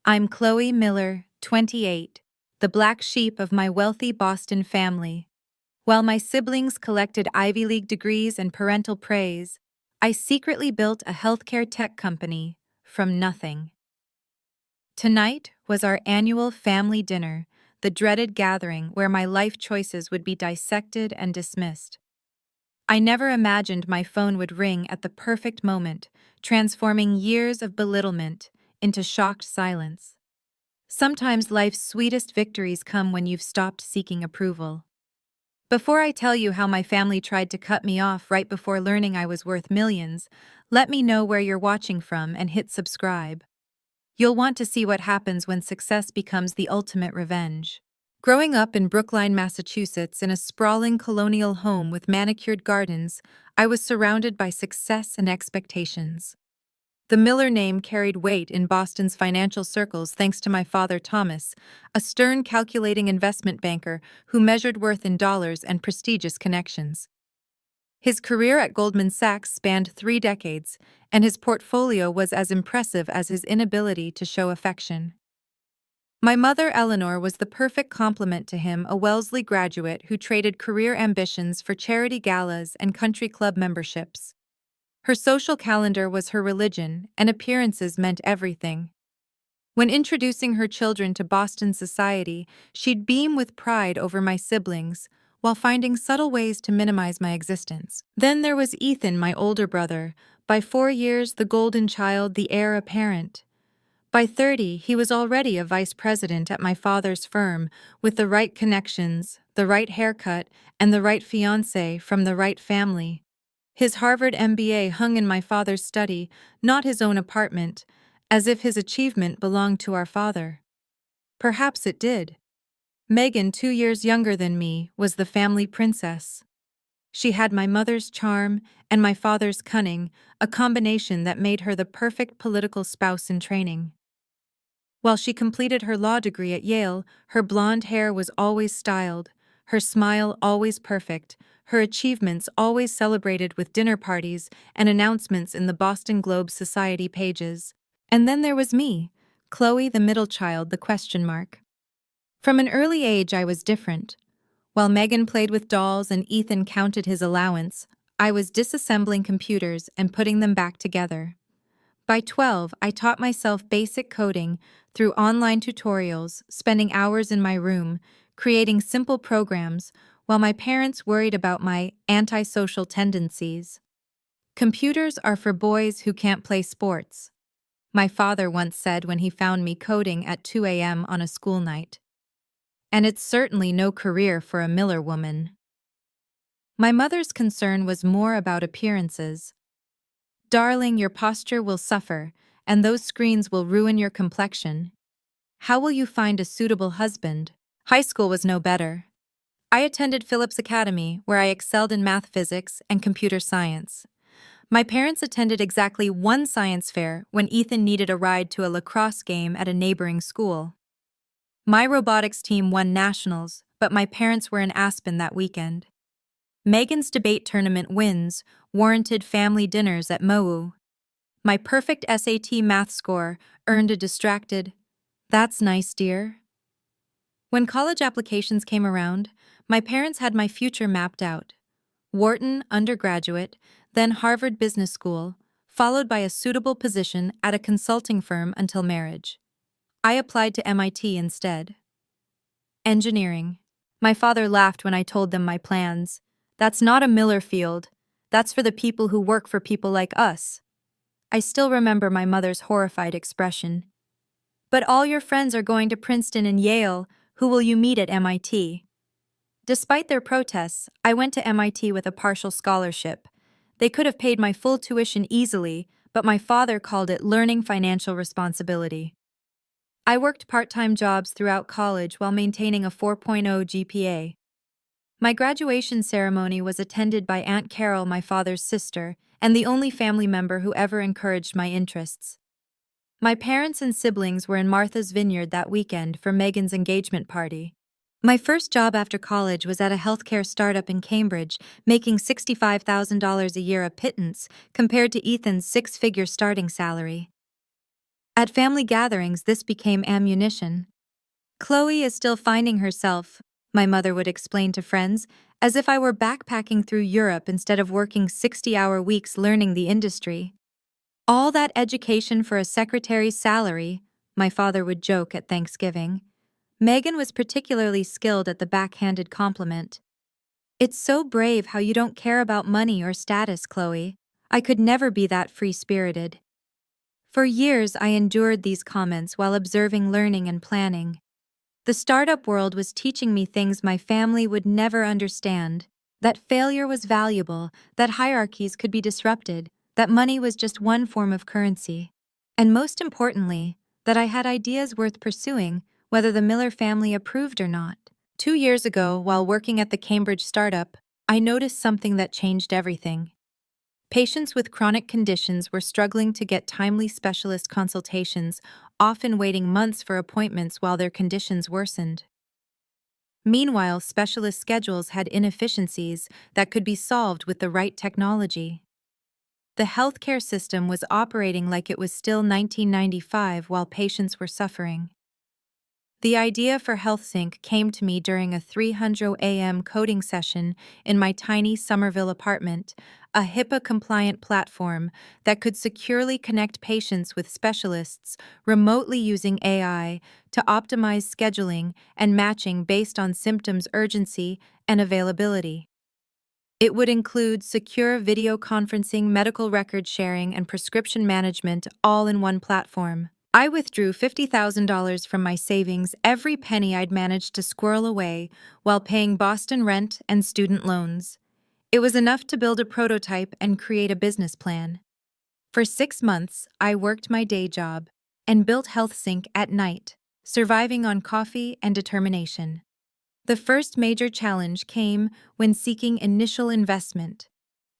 I'm Chloe Miller, 28, the black sheep of my wealthy Boston family. While my siblings collected Ivy League degrees and parental praise, I secretly built a healthcare tech company from nothing. Tonight was our annual family dinner, the dreaded gathering where my life choices would be dissected and dismissed. I never imagined my phone would ring at the perfect moment, transforming years of belittlement into shocked silence. Sometimes life's sweetest victories come when you've stopped seeking approval. Before I tell you how my family tried to cut me off right before learning I was worth millions, let me know where you're watching from and hit subscribe. You'll want to see what happens when success becomes the ultimate revenge. Growing up in Brookline, Massachusetts, in a sprawling colonial home with manicured gardens, I was surrounded by success and expectations. The Miller name carried weight in Boston's financial circles thanks to my father Thomas, a stern, calculating investment banker who measured worth in dollars and prestigious connections. His career at Goldman Sachs spanned 3 decades, and his portfolio was as impressive as his inability to show affection. My mother, Eleanor, was the perfect complement to him, a Wellesley graduate who traded career ambitions for charity galas and country club memberships. Her social calendar was her religion, and appearances meant everything. When introducing her children to Boston society, she'd beam with pride over my siblings, while finding subtle ways to minimize my existence. Then there was Ethan, my older brother, by 4 years the golden child, the heir apparent. By 30, he was already a vice president at my father's firm, with the right connections, the right haircut, and the right fiancée from the right family. His Harvard MBA hung in my father's study, not his own apartment, as if his achievement belonged to our father. Perhaps it did. Megan, 2 years younger than me, was the family princess. She had my mother's charm and my father's cunning, a combination that made her the perfect political spouse in training. While she completed her law degree at Yale, her blonde hair was always styled, her smile always perfect, her achievements always celebrated with dinner parties and announcements in the Boston Globe Society pages. And then there was me, Chloe, the middle child, the question mark. From an early age, I was different. While Megan played with dolls and Ethan counted his allowance, I was disassembling computers and putting them back together. By 12, I taught myself basic coding through online tutorials, spending hours in my room, creating simple programs, while my parents worried about my antisocial tendencies. Computers are for boys who can't play sports, my father once said when he found me coding at 2 a.m. on a school night. And it's certainly no career for a Miller woman. My mother's concern was more about appearances. Darling, your posture will suffer, and those screens will ruin your complexion. How will you find a suitable husband? High school was no better. I attended Phillips Academy, where I excelled in math, physics, and computer science. My parents attended exactly one science fair when Ethan needed a ride to a lacrosse game at a neighboring school. My robotics team won nationals, but my parents were in Aspen that weekend. Megan's debate tournament wins warranted family dinners at Moe. My perfect SAT math score earned a distracted, "That's nice, dear." When college applications came around, my parents had my future mapped out. Wharton undergraduate, then Harvard Business School, followed by a suitable position at a consulting firm until marriage. I applied to MIT instead. Engineering. My father laughed when I told them my plans. That's not a Miller field. That's for the people who work for people like us. I still remember my mother's horrified expression. But all your friends are going to Princeton and Yale. Who will you meet at MIT? Despite their protests, I went to MIT with a partial scholarship. They could have paid my full tuition easily, but my father called it learning financial responsibility. I worked part-time jobs throughout college while maintaining a 4.0 GPA. My graduation ceremony was attended by Aunt Carol, my father's sister, and the only family member who ever encouraged my interests. My parents and siblings were in Martha's Vineyard that weekend for Megan's engagement party. My first job after college was at a healthcare startup in Cambridge, making $65,000 a year a pittance compared to Ethan's six-figure starting salary. At family gatherings, this became ammunition. Chloe is still finding herself, my mother would explain to friends, as if I were backpacking through Europe instead of working 60-hour weeks learning the industry. All that education for a secretary's salary, my father would joke at Thanksgiving. Megan was particularly skilled at the backhanded compliment. It's so brave how you don't care about money or status, Chloe. I could never be that free-spirited. For years, I endured these comments while observing learning and planning. The startup world was teaching me things my family would never understand: that failure was valuable, that hierarchies could be disrupted, that money was just one form of currency. And most importantly, that I had ideas worth pursuing, whether the Miller family approved or not. 2 years ago, while working at the Cambridge startup, I noticed something that changed everything. Patients with chronic conditions were struggling to get timely specialist consultations, often waiting months for appointments while their conditions worsened. Meanwhile, specialist schedules had inefficiencies that could be solved with the right technology. The healthcare system was operating like it was still 1995 while patients were suffering. The idea for HealthSync came to me during a 300 a.m. coding session in my tiny Somerville apartment, a HIPAA-compliant platform that could securely connect patients with specialists remotely using AI to optimize scheduling and matching based on symptoms urgency and availability. It would include secure video conferencing, medical record sharing, and prescription management all in one platform. I withdrew $50,000 from my savings, every penny I'd managed to squirrel away, while paying Boston rent and student loans. It was enough to build a prototype and create a business plan. For 6 months, I worked my day job and built HealthSync at night, surviving on coffee and determination. The first major challenge came when seeking initial investment.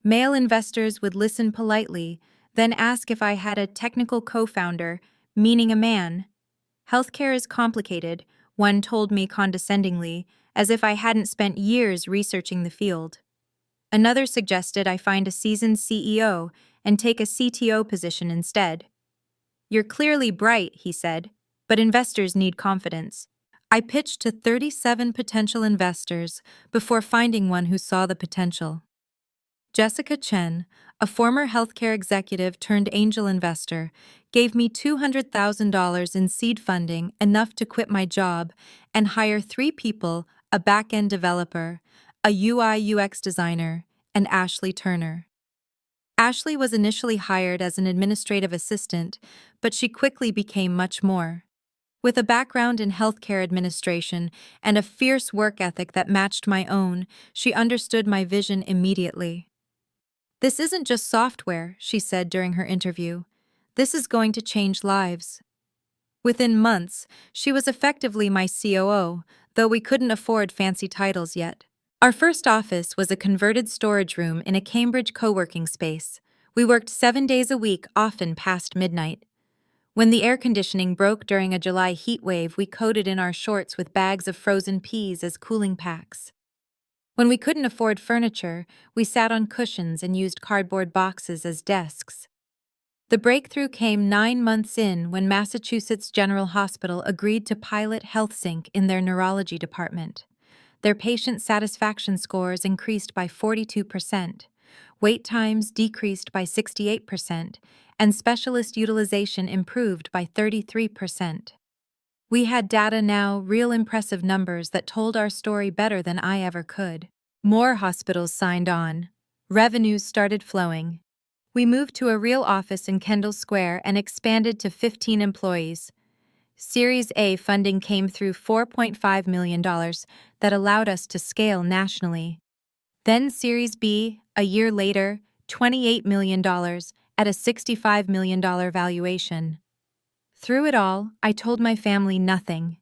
Male investors would listen politely, then ask if I had a technical co-founder, meaning a man. Healthcare is complicated, one told me condescendingly, as if I hadn't spent years researching the field. Another suggested I find a seasoned CEO and take a CTO position instead. You're clearly bright, he said, but investors need confidence. I pitched to 37 potential investors before finding one who saw the potential. Jessica Chen, a former healthcare executive turned angel investor, gave me $200,000 in seed funding, enough to quit my job and hire 3 people: a back-end developer, a UI/UX designer, and Ashley Turner. Ashley was initially hired as an administrative assistant, but she quickly became much more. With a background in healthcare administration and a fierce work ethic that matched my own, she understood my vision immediately. "This isn't just software," she said during her interview. "This is going to change lives." Within months, she was effectively my COO, though we couldn't afford fancy titles yet. Our first office was a converted storage room in a Cambridge co-working space. We worked 7 days a week, often past midnight. When the air conditioning broke during a July heat wave, we coded in our shorts with bags of frozen peas as cooling packs. When we couldn't afford furniture, we sat on cushions and used cardboard boxes as desks. The breakthrough came 9 months in, when Massachusetts General Hospital agreed to pilot HealthSync in their neurology department. Their patient satisfaction scores increased by 42%, wait times decreased by 68%, and specialist utilization improved by 33%. We had data now, real impressive numbers that told our story better than I ever could. More hospitals signed on. Revenues started flowing. We moved to a real office in Kendall Square and expanded to 15 employees. Series A funding came through $4.5 million that allowed us to scale nationally. Then Series B, a year later, $28 million at a $65 million valuation. Through it all, I told my family nothing.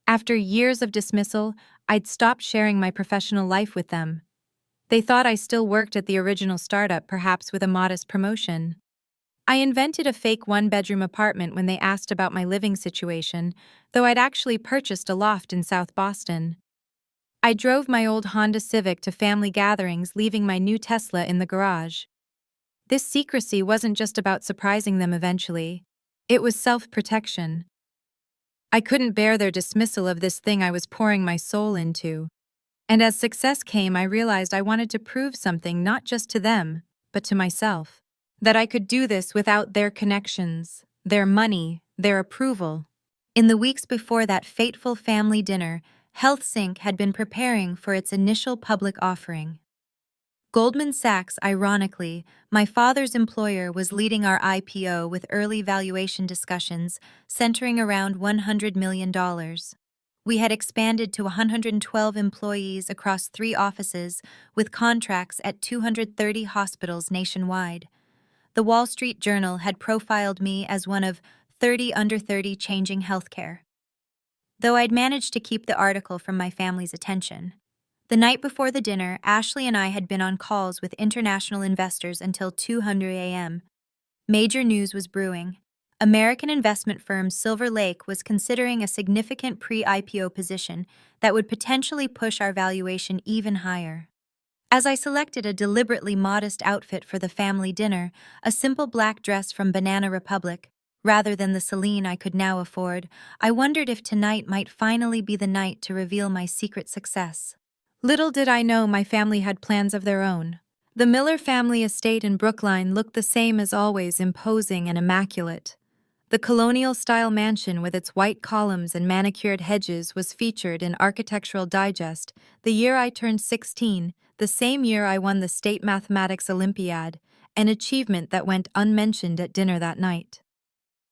After years of dismissal, I'd stopped sharing my professional life with them. They thought I still worked at the original startup, perhaps with a modest promotion. I invented a fake 1-bedroom apartment when they asked about my living situation, though I'd actually purchased a loft in South Boston. I drove my old Honda Civic to family gatherings, leaving my new Tesla in the garage. This secrecy wasn't just about surprising them eventually. It was self-protection. I couldn't bear their dismissal of this thing I was pouring my soul into. And as success came, I realized I wanted to prove something not just to them, but to myself. That I could do this without their connections, their money, their approval. In the weeks before that fateful family dinner, HealthSync had been preparing for its initial public offering. Goldman Sachs, ironically, my father's employer, was leading our IPO with early valuation discussions centering around $100 million. We had expanded to 112 employees across 3 offices with contracts at 230 hospitals nationwide. The Wall Street Journal had profiled me as one of 30 under 30 changing healthcare. Though I'd managed to keep the article from my family's attention. The night before the dinner, Ashley and I had been on calls with international investors until 2:00 a.m. Major news was brewing. American investment firm Silver Lake was considering a significant pre-IPO position that would potentially push our valuation even higher. As I selected a deliberately modest outfit for the family dinner, a simple black dress from Banana Republic, rather than the Celine I could now afford, I wondered if tonight might finally be the night to reveal my secret success. Little did I know my family had plans of their own. The Miller family estate in Brookline looked the same as always, imposing and immaculate. The colonial-style mansion with its white columns and manicured hedges was featured in Architectural Digest the year I turned 16, the same year I won the State Mathematics Olympiad, an achievement that went unmentioned at dinner that night.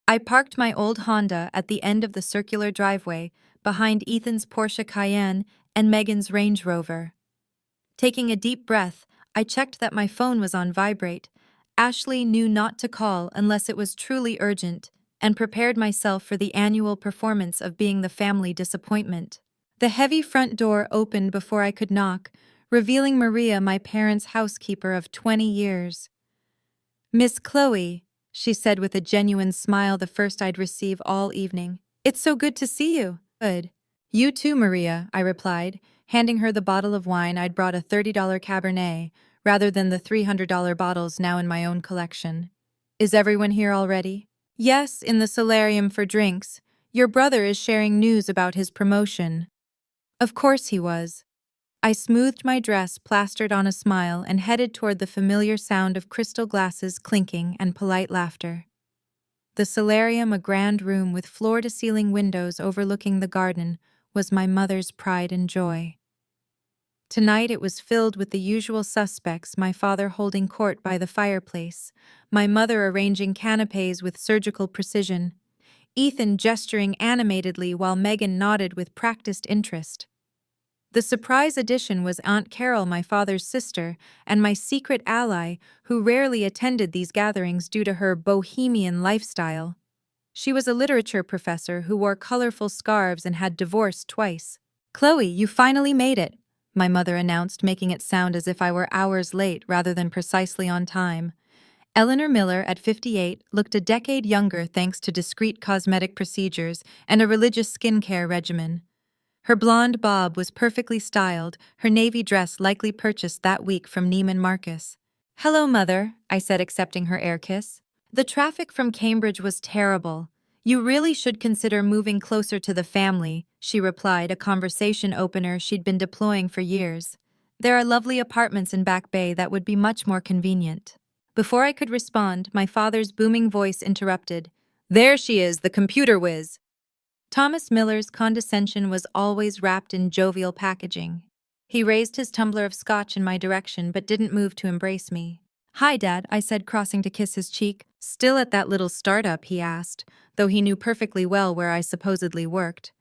I parked my old Honda at the end of the circular driveway, behind Ethan's Porsche Cayenne and Megan's Range Rover. Taking a deep breath, I checked that my phone was on vibrate. Ashley knew not to call unless it was truly urgent, and prepared myself for the annual performance of being the family disappointment. The heavy front door opened before I could knock, revealing Maria, my parents' housekeeper of 20 years. "Miss Chloe," she said with a genuine smile, the first I'd receive all evening. "It's so good to see you." "Good. You too, Maria," I replied, handing her the bottle of wine I'd brought, a $30 Cabernet, rather than the $300 bottles now in my own collection. "Is everyone here already?" "Yes, in the solarium for drinks. Your brother is sharing news about his promotion." Of course he was. I smoothed my dress, plastered on a smile, and headed toward the familiar sound of crystal glasses clinking and polite laughter. The solarium, a grand room with floor-to-ceiling windows overlooking the garden, was my mother's pride and joy. Tonight it was filled with the usual suspects, my father holding court by the fireplace, my mother arranging canapes with surgical precision, Ethan gesturing animatedly while Megan nodded with practiced interest. The surprise addition was Aunt Carol, my father's sister, and my secret ally, who rarely attended these gatherings due to her bohemian lifestyle. She was a literature professor who wore colorful scarves and had divorced twice. "Chloe, you finally made it," my mother announced, making it sound as if I were hours late rather than precisely on time. Eleanor Miller, at 58, looked a decade younger thanks to discreet cosmetic procedures and a religious skincare regimen. Her blonde bob was perfectly styled, her navy dress likely purchased that week from Neiman Marcus. "Hello, Mother," I said, accepting her air kiss. "The traffic from Cambridge was terrible. You really should consider moving closer to the family," she replied, a conversation opener she'd been deploying for years. "There are lovely apartments in Back Bay that would be much more convenient." Before I could respond, my father's booming voice interrupted. "There she is, the computer whiz." Thomas Miller's condescension was always wrapped in jovial packaging. He raised his tumbler of scotch in my direction but didn't move to embrace me. "Hi, Dad," I said, crossing to kiss his cheek. "Still at that little startup?" he asked, though he knew perfectly well where I supposedly worked.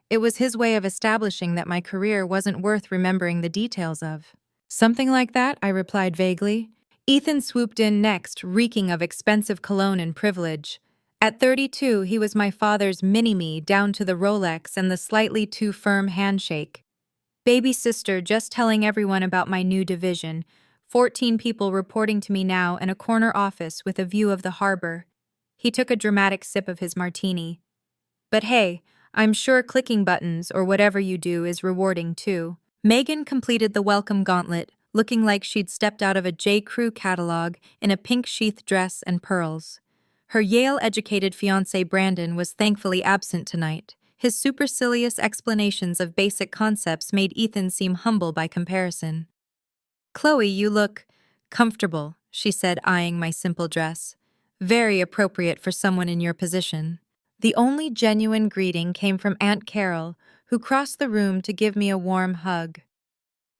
It was his way of establishing that my career wasn't worth remembering the details of. "Something like that," I replied vaguely. Ethan swooped in next, reeking of expensive cologne and privilege. At 32, he was my father's mini-me, down to the Rolex and the slightly too firm handshake. Baby sister, just telling everyone about my new division. 14 people reporting to me now, and a corner office with a view of the harbor. He took a dramatic sip of his martini. "But hey, I'm sure clicking buttons, or whatever you do, is rewarding too." Megan completed the welcome gauntlet, looking like she'd stepped out of a J. Crew catalog in a pink sheath dress and pearls. Her Yale-educated fiancé Brandon was thankfully absent tonight. His supercilious explanations of basic concepts made Ethan seem humble by comparison. "Chloe, you look comfortable," she said, eyeing my simple dress. "Very appropriate for someone in your position." The only genuine greeting came from Aunt Carol, who crossed the room to give me a warm hug.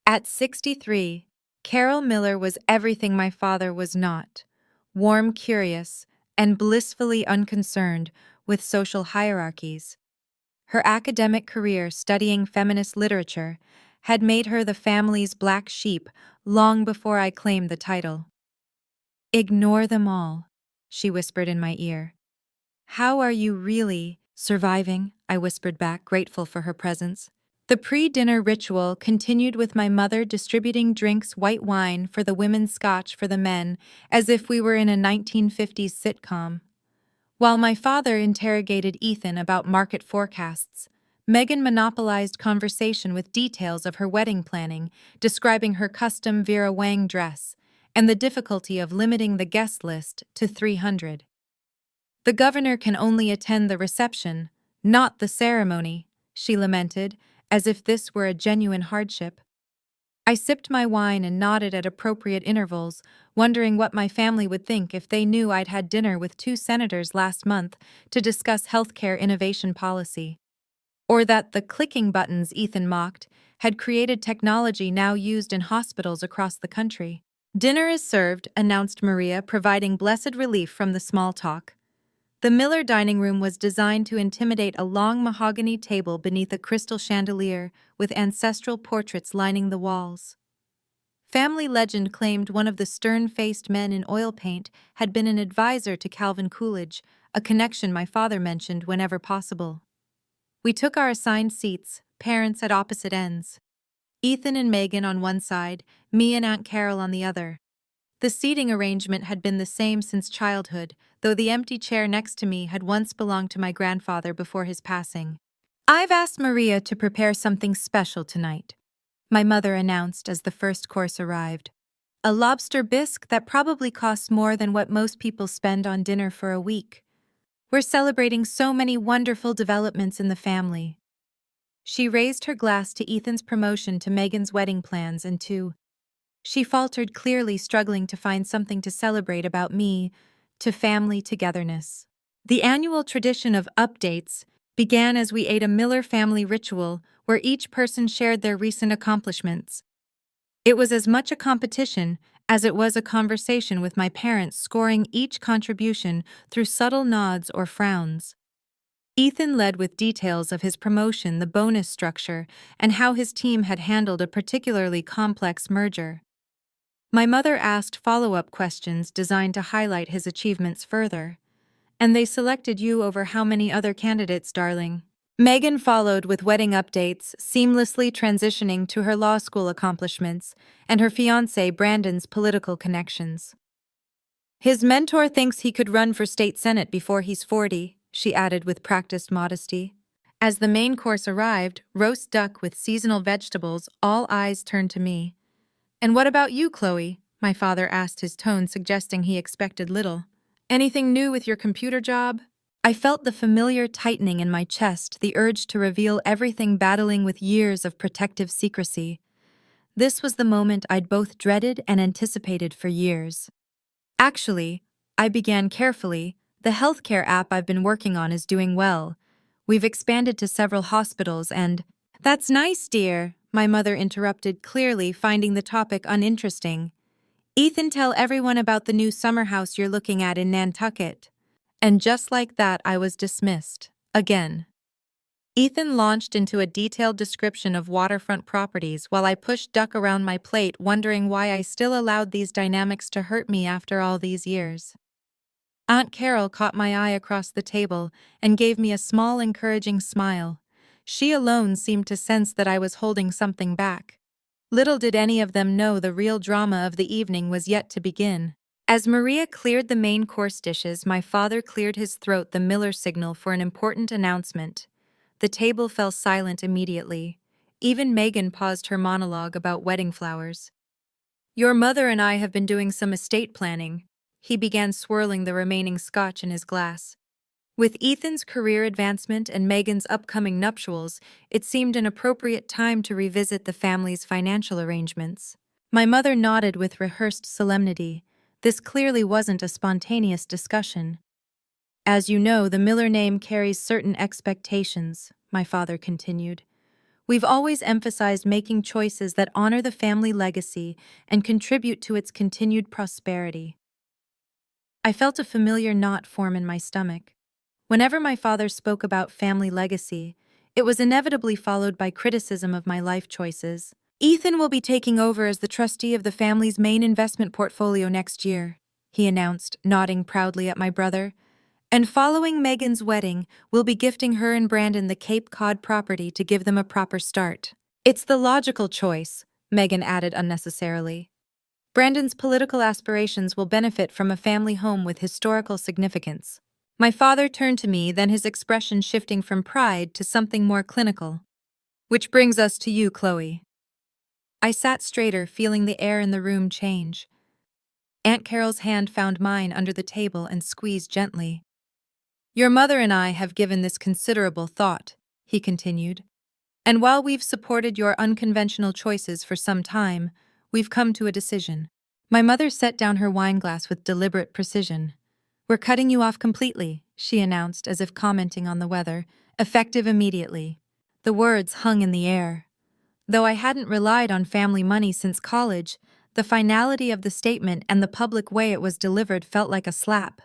At 63, Carol Miller was everything my father was not: warm, curious, and blissfully unconcerned with social hierarchies. Her academic career studying feminist literature had made her the family's black sheep long before I claimed the title. "Ignore them all," she whispered in my ear. "How are you really surviving?" I whispered back, grateful for her presence. The pre-dinner ritual continued with my mother distributing drinks, white wine for the women, scotch for the men, as if we were in a 1950s sitcom. While my father interrogated Ethan about market forecasts, Megan monopolized conversation with details of her wedding planning, describing her custom Vera Wang dress and the difficulty of limiting the guest list to 300. "The governor can only attend the reception, not the ceremony," she lamented, as if this were a genuine hardship. I sipped my wine and nodded at appropriate intervals, wondering what my family would think if they knew I'd had dinner with two senators last month to discuss healthcare innovation policy. Or that the clicking buttons Ethan mocked had created technology now used in hospitals across the country. "Dinner is served," announced Maria, providing blessed relief from the small talk. The Miller dining room was designed to intimidate a long mahogany table beneath a crystal chandelier with ancestral portraits lining the walls. Family legend claimed one of the stern-faced men in oil paint had been an advisor to Calvin Coolidge, a connection my father mentioned whenever possible. We took our assigned seats, parents at opposite ends. Ethan and Megan on one side, me and Aunt Carol on the other. The seating arrangement had been the same since childhood, though the empty chair next to me had once belonged to my grandfather before his passing. "I've asked Maria to prepare something special tonight," my mother announced as the first course arrived. "A lobster bisque that probably costs more than what most people spend on dinner for a week. We're celebrating so many wonderful developments in the family." She raised her glass to Ethan's promotion to Megan's wedding plans and to... She faltered, clearly struggling to find something to celebrate about me, to family togetherness. The annual tradition of updates began as we ate a Miller family ritual where each person shared their recent accomplishments. It was as much a competition as it was a conversation, with my parents scoring each contribution through subtle nods or frowns. Ethan led with details of his promotion, the bonus structure, and how his team had handled a particularly complex merger. My mother asked follow-up questions designed to highlight his achievements further. "And they selected you over how many other candidates, darling?" Megan followed with wedding updates, seamlessly transitioning to her law school accomplishments and her fiancé Brandon's political connections. "His mentor thinks he could run for state senate before he's 40, she added with practiced modesty. As the main course arrived, roast duck with seasonal vegetables, all eyes turned to me. "And what about you, Chloe?" my father asked, his tone suggesting he expected little. "Anything new with your computer job?" I felt the familiar tightening in my chest, the urge to reveal everything, battling with years of protective secrecy. This was the moment I'd both dreaded and anticipated for years. "Actually," I began carefully, "the healthcare app I've been working on is doing well. We've expanded to several hospitals and—" "That's nice, dear," my mother interrupted, clearly finding the topic uninteresting. "Ethan, tell everyone about the new summer house you're looking at in Nantucket." And just like that, I was dismissed. Again. Ethan launched into a detailed description of waterfront properties while I pushed duck around my plate, wondering why I still allowed these dynamics to hurt me after all these years. Aunt Carol caught my eye across the table and gave me a small, encouraging smile. She alone seemed to sense that I was holding something back. Little did any of them know the real drama of the evening was yet to begin. As Maria cleared the main course dishes, my father cleared his throat, the Miller signal for an important announcement. The table fell silent immediately. Even Megan paused her monologue about wedding flowers. "Your mother and I have been doing some estate planning," He began swirling the remaining scotch in his glass. With Ethan's career advancement and Megan's upcoming nuptials, it seemed an appropriate time to revisit the family's financial arrangements. My mother nodded with rehearsed solemnity. This clearly wasn't a spontaneous discussion. As you know, the Miller name carries certain expectations, my father continued. We've always emphasized making choices that honor the family legacy and contribute to its continued prosperity. I felt a familiar knot form in my stomach. Whenever my father spoke about family legacy, it was inevitably followed by criticism of my life choices. Ethan will be taking over as the trustee of the family's main investment portfolio next year, he announced, nodding proudly at my brother. And following Megan's wedding, we'll be gifting her and Brandon the Cape Cod property to give them a proper start. It's the logical choice, Megan added unnecessarily. Brandon's political aspirations will benefit from a family home with historical significance. My father turned to me, then his expression shifting from pride to something more clinical. Which brings us to you, Chloe. I sat straighter, feeling the air in the room change. Aunt Carol's hand found mine under the table and squeezed gently. Your mother and I have given this considerable thought, he continued. And while we've supported your unconventional choices for some time, we've come to a decision. My mother set down her wineglass with deliberate precision. We're cutting you off completely, she announced as if commenting on the weather, effective immediately. The words hung in the air. Though I hadn't relied on family money since college, the finality of the statement and the public way it was delivered felt like a slap.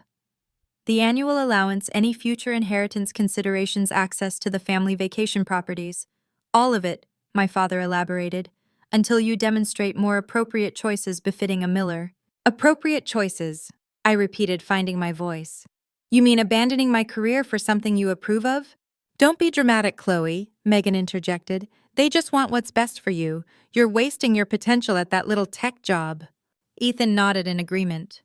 The annual allowance, any future inheritance considerations, access to the family vacation properties. All of it, my father elaborated, until you demonstrate more appropriate choices befitting a Miller. Appropriate choices, I repeated, finding my voice. You mean abandoning my career for something you approve of? Don't be dramatic, Chloe, Megan interjected. They just want what's best for you. You're wasting your potential at that little tech job. Ethan nodded in agreement.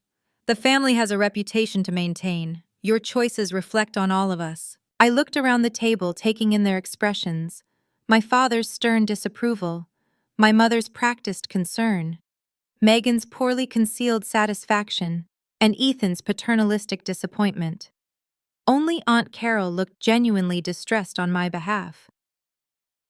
The family has a reputation to maintain. Your choices reflect on all of us. I looked around the table, taking in their expressions. My father's stern disapproval. My mother's practiced concern. Megan's poorly concealed satisfaction. And Ethan's paternalistic disappointment. Only Aunt Carol looked genuinely distressed on my behalf.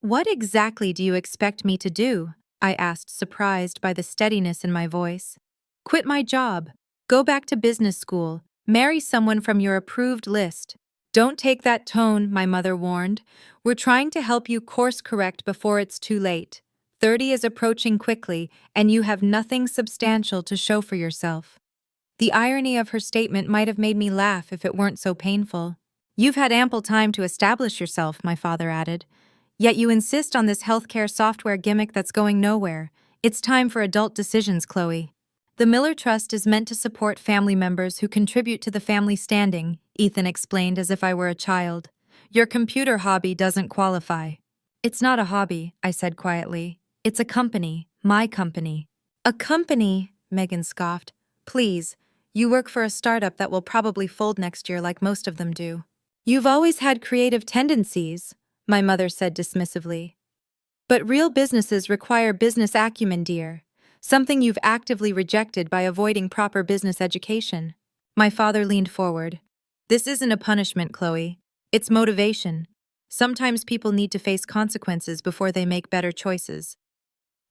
What exactly do you expect me to do? I asked, surprised by the steadiness in my voice. Quit my job. Go back to business school. Marry someone from your approved list. Don't take that tone, my mother warned. We're trying to help you course correct before it's too late. 30 is approaching quickly, and you have nothing substantial to show for yourself. The irony of her statement might have made me laugh if it weren't so painful. You've had ample time to establish yourself, my father added. Yet you insist on this healthcare software gimmick that's going nowhere. It's time for adult decisions, Chloe. The Miller Trust is meant to support family members who contribute to the family standing, Ethan explained as if I were a child. Your computer hobby doesn't qualify. It's not a hobby, I said quietly. It's a company, my company. A company, Megan scoffed. Please, you work for a startup that will probably fold next year like most of them do. You've always had creative tendencies, my mother said dismissively. But real businesses require business acumen, dear. Something you've actively rejected by avoiding proper business education. My father leaned forward. This isn't a punishment, Chloe. It's motivation. Sometimes people need to face consequences before they make better choices.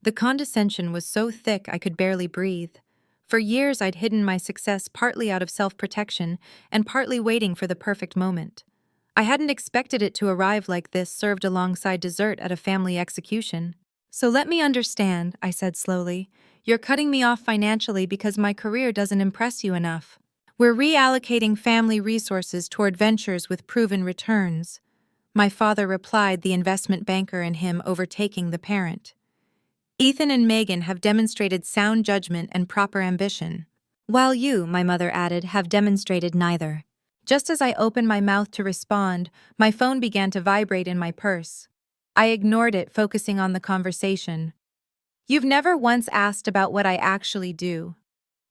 The condescension was so thick I could barely breathe. For years I'd hidden my success partly out of self-protection and partly waiting for the perfect moment. I hadn't expected it to arrive like this, served alongside dessert at a family execution. So let me understand, I said slowly. You're cutting me off financially because my career doesn't impress you enough. We're reallocating family resources toward ventures with proven returns. My father replied, the investment banker in him overtaking the parent. Ethan and Megan have demonstrated sound judgment and proper ambition, while you, my mother added, have demonstrated neither. Just as I opened my mouth to respond, my phone began to vibrate in my purse. I ignored it, focusing on the conversation. You've never once asked about what I actually do.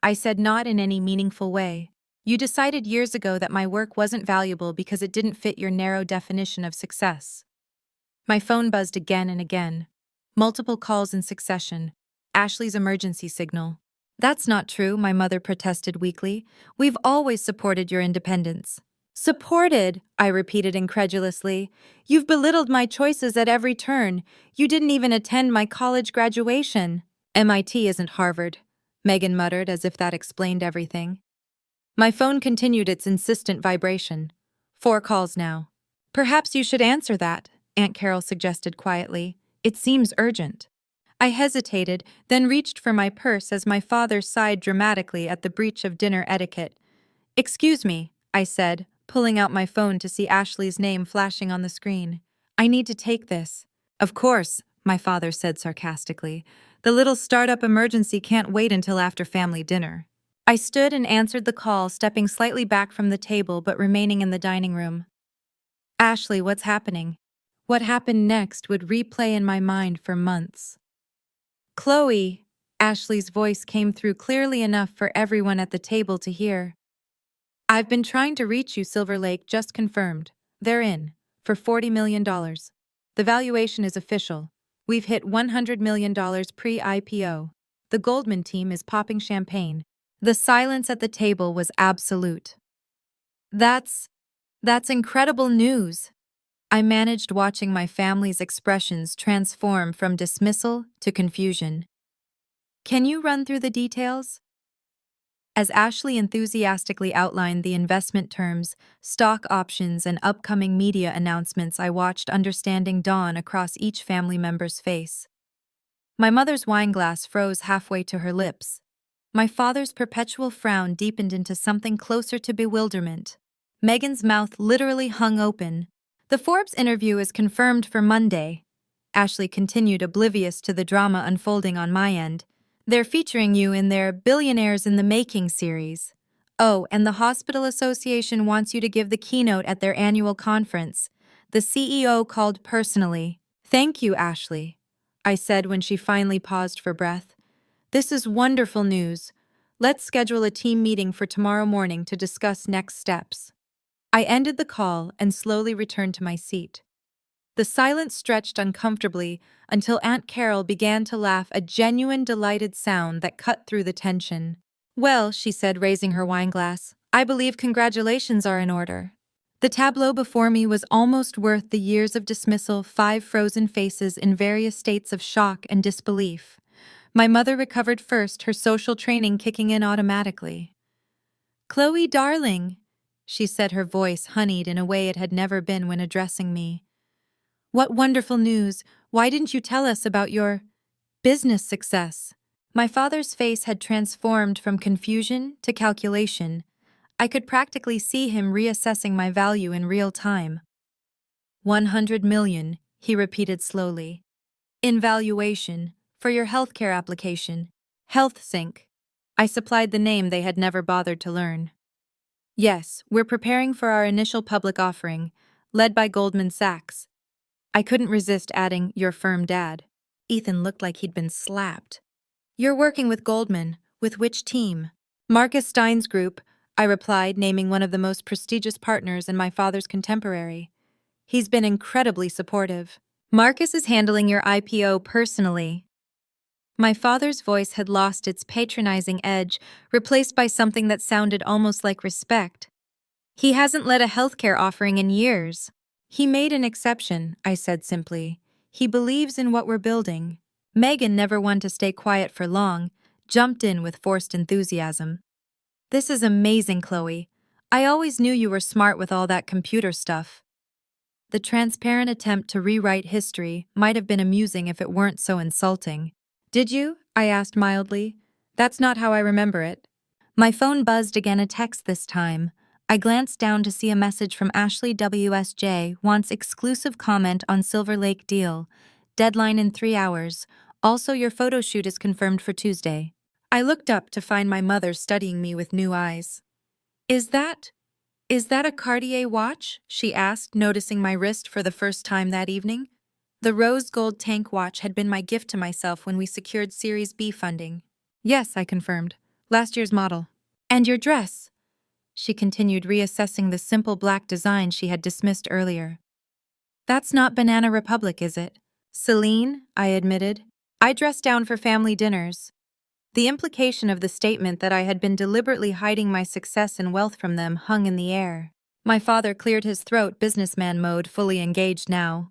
I said, not in any meaningful way. You decided years ago that my work wasn't valuable because it didn't fit your narrow definition of success. My phone buzzed again and again. Multiple calls in succession. Ashley's emergency signal. That's not true, my mother protested weakly. We've always supported your independence. Supported, I repeated incredulously. You've belittled my choices at every turn. You didn't even attend my college graduation. MIT isn't Harvard, Megan muttered as if that explained everything. My phone continued its insistent vibration. 4 calls now. Perhaps you should answer that, Aunt Carol suggested quietly. It seems urgent. I hesitated, then reached for my purse as my father sighed dramatically at the breach of dinner etiquette. Excuse me, I said, pulling out my phone to see Ashley's name flashing on the screen. I need to take this. Of course, my father said sarcastically. The little startup emergency can't wait until after family dinner. I stood and answered the call, stepping slightly back from the table but remaining in the dining room. Ashley, what's happening? What happened next would replay in my mind for months. Chloe, Ashley's voice came through clearly enough for everyone at the table to hear. I've been trying to reach you, Silver Lake just confirmed. They're in, for $40 million. The valuation is official. We've hit $100 million pre-IPO. The Goldman team is popping champagne. The silence at the table was absolute. That's incredible news. I managed watching my family's expressions transform from dismissal to confusion. Can you run through the details? As Ashley enthusiastically outlined the investment terms, stock options, and upcoming media announcements, I watched understanding dawn across each family member's face. My mother's wineglass froze halfway to her lips. My father's perpetual frown deepened into something closer to bewilderment. Megan's mouth literally hung open. The Forbes interview is confirmed for Monday. Ashley continued, oblivious to the drama unfolding on my end. They're featuring you in their Billionaires in the Making series. Oh, and the Hospital Association wants you to give the keynote at their annual conference. The CEO called personally. Thank you, Ashley, I said when she finally paused for breath. This is wonderful news. Let's schedule a team meeting for tomorrow morning to discuss next steps. I ended the call and slowly returned to my seat. The silence stretched uncomfortably until Aunt Carol began to laugh, a genuine delighted sound that cut through the tension. Well, she said, raising her wineglass, I believe congratulations are in order. The tableau before me was almost worth the years of dismissal, 5 frozen faces in various states of shock and disbelief. My mother recovered first, her social training kicking in automatically. Chloe, darling, she said, her voice honeyed in a way it had never been when addressing me. What wonderful news! Why didn't you tell us about your business success? My father's face had transformed from confusion to calculation. I could practically see him reassessing my value in real time. 100 million, he repeated slowly. In valuation, for your healthcare application. HealthSync. I supplied the name they had never bothered to learn. Yes, we're preparing for our initial public offering, led by Goldman Sachs. I couldn't resist adding, your firm dad. Ethan looked like he'd been slapped. You're working with Goldman. With which team? Marcus Stein's group, I replied, naming one of the most prestigious partners and my father's contemporary. He's been incredibly supportive. Marcus is handling your IPO personally. My father's voice had lost its patronizing edge, replaced by something that sounded almost like respect. He hasn't led a healthcare offering in years. He made an exception, I said simply. He believes in what we're building. Megan, never one to stay quiet for long, jumped in with forced enthusiasm. This is amazing, Chloe. I always knew you were smart with all that computer stuff. The transparent attempt to rewrite history might have been amusing if it weren't so insulting. Did you? I asked mildly. That's not how I remember it. My phone buzzed again, a text this time. I glanced down to see a message from Ashley WSJ, wants exclusive comment on Silver Lake deal. Deadline in 3 hours. Also, your photo shoot is confirmed for Tuesday. I looked up to find my mother studying me with new eyes. Is that a Cartier watch? She asked, noticing my wrist for the first time that evening. The rose gold tank watch had been my gift to myself when we secured Series B funding. Yes, I confirmed. Last year's model. And your dress? She continued, reassessing the simple black design she had dismissed earlier. That's not Banana Republic, is it? Celine, I admitted. I dress down for family dinners. The implication of the statement that I had been deliberately hiding my success and wealth from them hung in the air. My father cleared his throat, businessman mode, fully engaged now.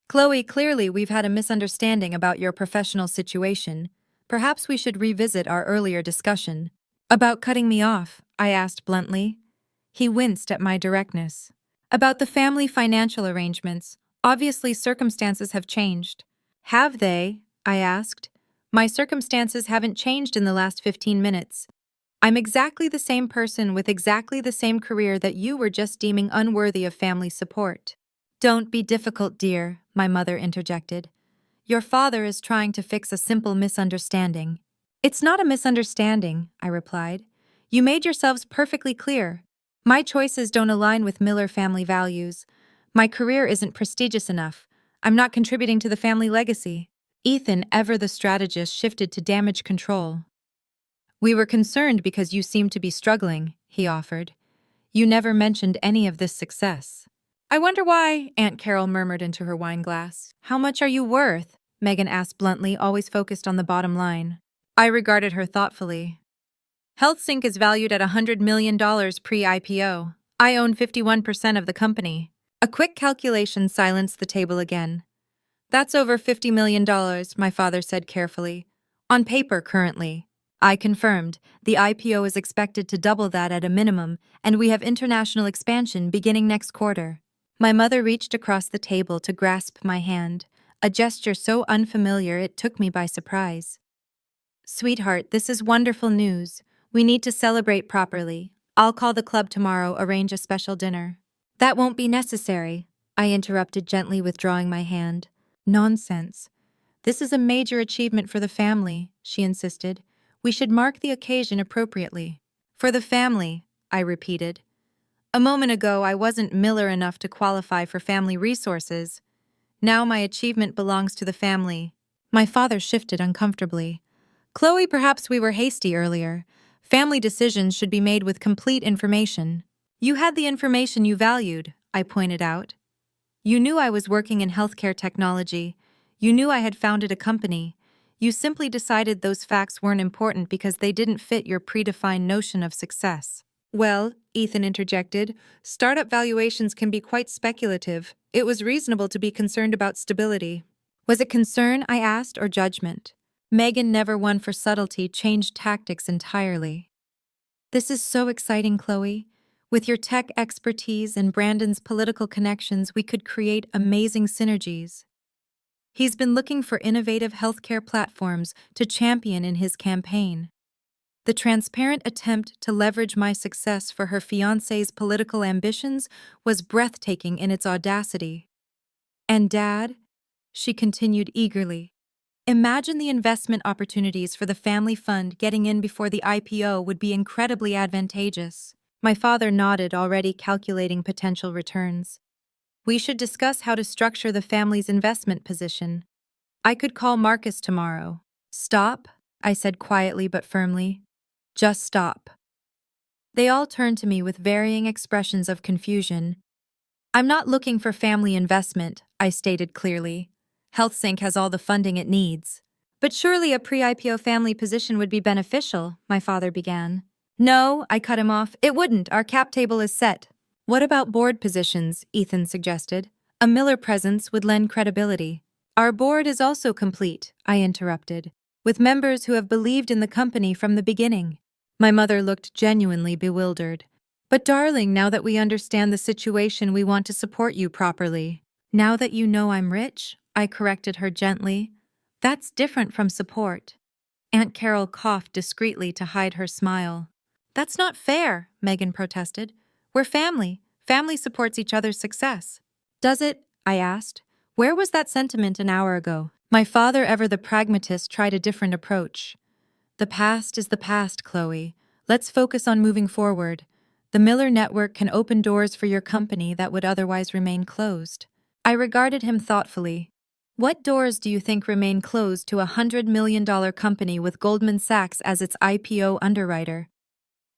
Chloe, clearly we've had a misunderstanding about your professional situation. Perhaps we should revisit our earlier discussion. About cutting me off, I asked bluntly. He winced at my directness. About the family financial arrangements. Obviously, circumstances have changed. Have they? I asked. My circumstances haven't changed in the last 15 minutes. I'm exactly the same person with exactly the same career that you were just deeming unworthy of family support. Don't be difficult, dear, my mother interjected. Your father is trying to fix a simple misunderstanding. It's not a misunderstanding, I replied. You made yourselves perfectly clear. My choices don't align with Miller family values. My career isn't prestigious enough. I'm not contributing to the family legacy. Ethan, ever the strategist, shifted to damage control. We were concerned because you seemed to be struggling, he offered. You never mentioned any of this success. I wonder why, Aunt Carol murmured into her wine glass. How much are you worth? Megan asked bluntly, always focused on the bottom line. I regarded her thoughtfully. HealthSync is valued at $100 million pre-IPO. I own 51% of the company. A quick calculation silenced the table again. That's over $50 million, my father said carefully. On paper currently. I confirmed. The IPO is expected to double that at a minimum, and we have international expansion beginning next quarter. My mother reached across the table to grasp my hand, a gesture so unfamiliar it took me by surprise. Sweetheart, this is wonderful news. We need to celebrate properly. I'll call the club tomorrow, arrange a special dinner. That won't be necessary, I interrupted, gently withdrawing my hand. Nonsense. This is a major achievement for the family, she insisted. We should mark the occasion appropriately. For the family, I repeated. A moment ago, I wasn't Miller enough to qualify for family resources. Now my achievement belongs to the family. My father shifted uncomfortably. Chloe, perhaps we were hasty earlier. Family decisions should be made with complete information. You had the information you valued, I pointed out. You knew I was working in healthcare technology. You knew I had founded a company. You simply decided those facts weren't important because they didn't fit your predefined notion of success. Well, Ethan interjected, startup valuations can be quite speculative. It was reasonable to be concerned about stability. Was it concern, I asked, or judgment? Megan, never one for subtlety, changed tactics entirely. This is so exciting, Chloe. With your tech expertise and Brandon's political connections, we could create amazing synergies. He's been looking for innovative healthcare platforms to champion in his campaign. The transparent attempt to leverage my success for her fiancé's political ambitions was breathtaking in its audacity. And Dad, she continued eagerly, imagine the investment opportunities for the family fund. Getting in before the IPO would be incredibly advantageous. My father nodded, already calculating potential returns. We should discuss how to structure the family's investment position. I could call Marcus tomorrow. Stop, I said quietly but firmly. Just stop. They all turned to me with varying expressions of confusion. I'm not looking for family investment, I stated clearly. HealthSync has all the funding it needs. But surely a pre-IPO family position would be beneficial, my father began. No, I cut him off. It wouldn't. Our cap table is set. What about board positions? Ethan suggested. A Miller presence would lend credibility. Our board is also complete, I interrupted, with members who have believed in the company from the beginning. My mother looked genuinely bewildered. But darling, now that we understand the situation, we want to support you properly. Now that you know I'm rich, I corrected her gently. That's different from support. Aunt Carol coughed discreetly to hide her smile. That's not fair, Megan protested. We're family. Family supports each other's success. Does it? I asked. Where was that sentiment an hour ago? My father, ever the pragmatist, tried a different approach. The past is the past, Chloe. Let's focus on moving forward. The Miller Network can open doors for your company that would otherwise remain closed. I regarded him thoughtfully. What doors do you think remain closed to a $100 million company with Goldman Sachs as its IPO underwriter?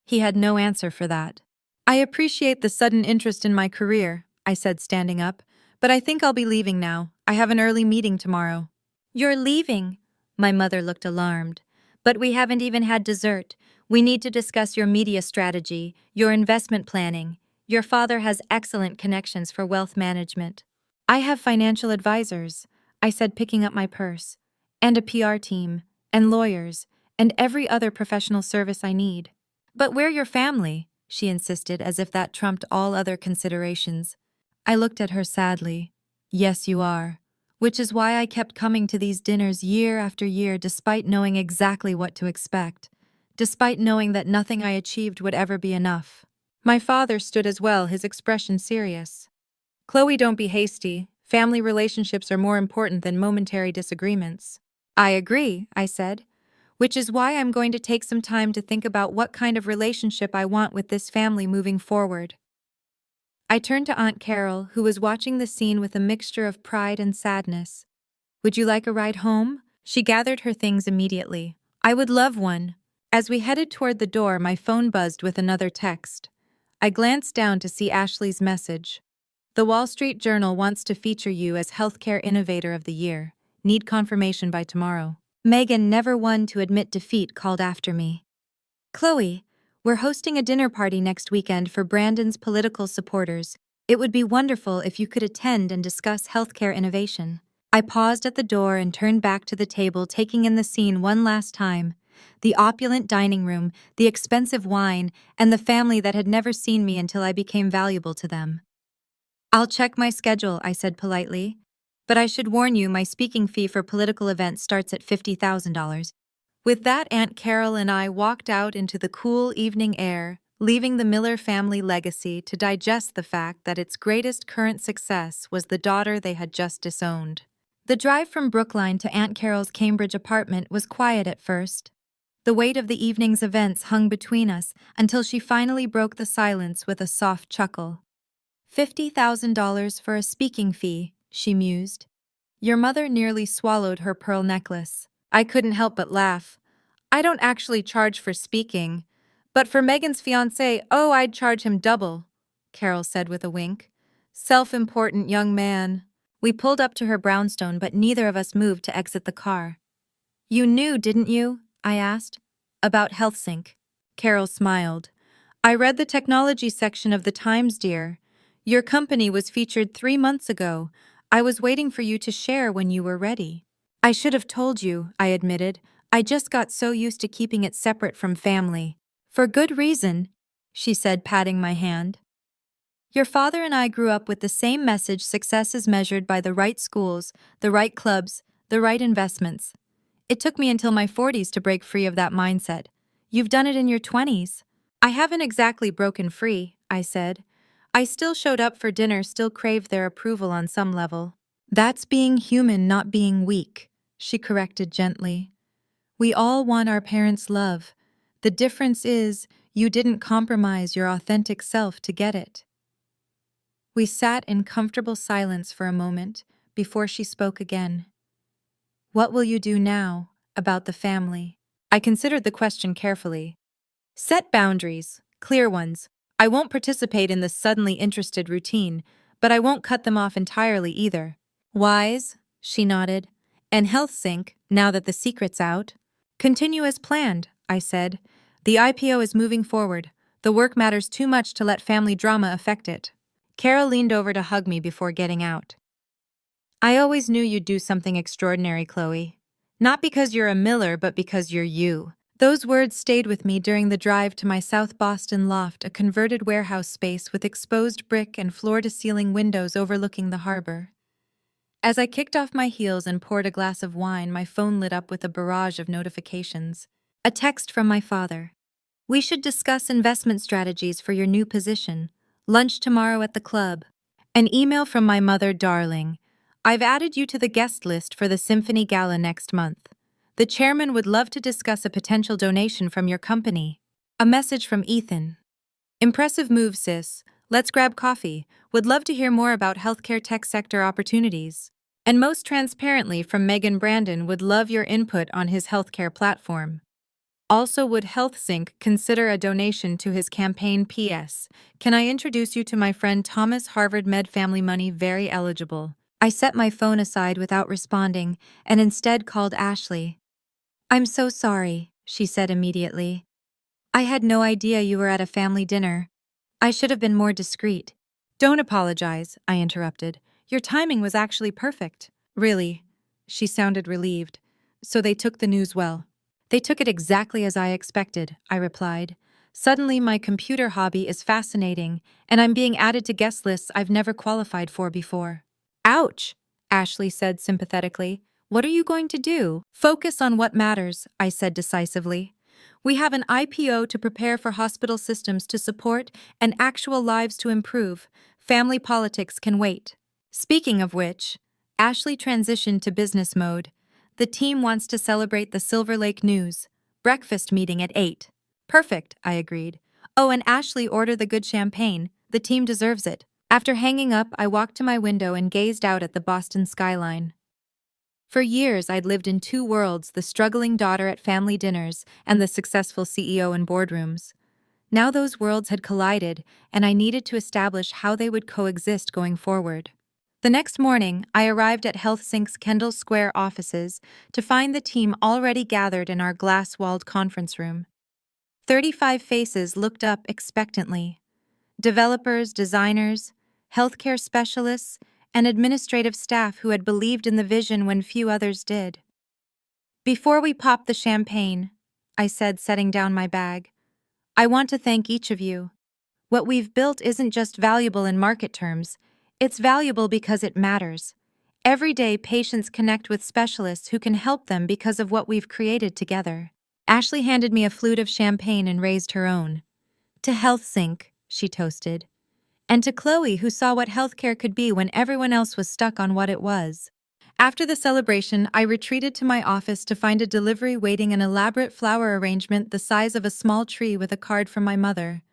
He had no answer for that. I appreciate the sudden interest in my career, I said, standing up, but I think I'll be leaving now. I have an early meeting tomorrow. You're leaving? My mother looked alarmed. But we haven't even had dessert. We need to discuss your media strategy, your investment planning. Your father has excellent connections for wealth management. I have financial advisors, I said, picking up my purse, and a PR team, and lawyers, and every other professional service I need. But we're your family, she insisted, as if that trumped all other considerations. I looked at her sadly. Yes, you are. Which is why I kept coming to these dinners year after year despite knowing exactly what to expect, despite knowing that nothing I achieved would ever be enough. My father stood as well, his expression serious. Chloe, don't be hasty. Family relationships are more important than momentary disagreements. I agree, I said, which is why I'm going to take some time to think about what kind of relationship I want with this family moving forward. I turned to Aunt Carol, who was watching the scene with a mixture of pride and sadness. Would you like a ride home? She gathered her things immediately. I would love one. As we headed toward the door, my phone buzzed with another text. I glanced down to see Ashley's message. The Wall Street Journal wants to feature you as Healthcare Innovator of the Year. Need confirmation by tomorrow. Megan, never one to admit defeat, called after me. Chloe, we're hosting a dinner party next weekend for Brandon's political supporters. It would be wonderful if you could attend and discuss healthcare innovation. I paused at the door and turned back to the table, taking in the scene one last time. The opulent dining room, the expensive wine, and the family that had never seen me until I became valuable to them. I'll check my schedule, I said politely. But I should warn you, my speaking fee for political events starts at $50,000. With that, Aunt Carol and I walked out into the cool evening air, leaving the Miller family legacy to digest the fact that its greatest current success was the daughter they had just disowned. The drive from Brookline to Aunt Carol's Cambridge apartment was quiet at first. The weight of the evening's events hung between us until she finally broke the silence with a soft chuckle. $50,000 for a speaking fee, she mused. Your mother nearly swallowed her pearl necklace. I couldn't help but laugh. I don't actually charge for speaking, but for Megan's fiancé, oh, I'd charge him double, Carol said with a wink. Self-important young man. We pulled up to her brownstone, but neither of us moved to exit the car. You knew, didn't you? I asked. About HealthSync. Carol smiled. I read the technology section of the Times, dear. Your company was featured 3 months ago. I was waiting for you to share when you were ready. I should have told you, I admitted. I just got so used to keeping it separate from family. For good reason, she said, patting my hand. Your father and I grew up with the same message: success is measured by the right schools, the right clubs, the right investments. It took me until my 40s to break free of that mindset. You've done it in your 20s. I haven't exactly broken free, I said. I still showed up for dinner, still craved their approval on some level. That's being human, not being weak, she corrected gently. We all want our parents' love. The difference is, you didn't compromise your authentic self to get it. We sat in comfortable silence for a moment before she spoke again. What will you do now about the family? I considered the question carefully. Set boundaries, clear ones. I won't participate in the suddenly interested routine, but I won't cut them off entirely either. Wise, she nodded. And HealthSync, now that the secret's out? Continue as planned, I said. The IPO is moving forward. The work matters too much to let family drama affect it. Carol leaned over to hug me before getting out. I always knew you'd do something extraordinary, Chloe. Not because you're a Miller, but because you're you. Those words stayed with me during the drive to my South Boston loft, a converted warehouse space with exposed brick and floor-to-ceiling windows overlooking the harbor. As I kicked off my heels and poured a glass of wine, my phone lit up with a barrage of notifications. A text from my father. We should discuss investment strategies for your new position. Lunch tomorrow at the club. An email from my mother, darling. I've added you to the guest list for the Symphony Gala next month. The chairman would love to discuss a potential donation from your company. A message from Ethan. Impressive move, sis. Let's grab coffee. Would love to hear more about healthcare tech sector opportunities. And most transparently from Megan, Brandon would love your input on his healthcare platform. Also, would HealthSync consider a donation to his campaign? PS. Can I introduce you to my friend Thomas, Harvard Med Family Money, very eligible. I set my phone aside without responding and instead called Ashley. I'm so sorry, she said immediately. I had no idea you were at a family dinner. I should have been more discreet. Don't apologize, I interrupted. Your timing was actually perfect. Really? She sounded relieved. So they took the news well. They took it exactly as I expected, I replied. Suddenly my computer hobby is fascinating, and I'm being added to guest lists I've never qualified for before. Ouch, Ashley said sympathetically. What are you going to do? Focus on what matters, I said decisively. We have an IPO to prepare for hospital systems to support and actual lives to improve. Family politics can wait. Speaking of which, Ashley transitioned to business mode. The team wants to celebrate the Silver Lake News. Breakfast meeting at 8. Perfect, I agreed. Oh, and Ashley ordered the good champagne. The team deserves it. After hanging up, I walked to my window and gazed out at the Boston skyline. For years, I'd lived in two worlds, the struggling daughter at family dinners and the successful CEO in boardrooms. Now those worlds had collided, and I needed to establish how they would coexist going forward. The next morning, I arrived at HealthSync's Kendall Square offices to find the team already gathered in our glass-walled conference room. 35 faces looked up expectantly. Developers, designers, healthcare specialists, and administrative staff who had believed in the vision when few others did. Before we pop the champagne, I said, setting down my bag, I want to thank each of you. What we've built isn't just valuable in market terms, it's valuable because it matters. Every day, patients connect with specialists who can help them because of what we've created together. Ashley handed me a flute of champagne and raised her own. To HealthSync, she toasted. And to Chloe, who saw what healthcare could be when everyone else was stuck on what it was. After the celebration, I retreated to my office to find a delivery waiting, an elaborate flower arrangement the size of a small tree with a card from my mother.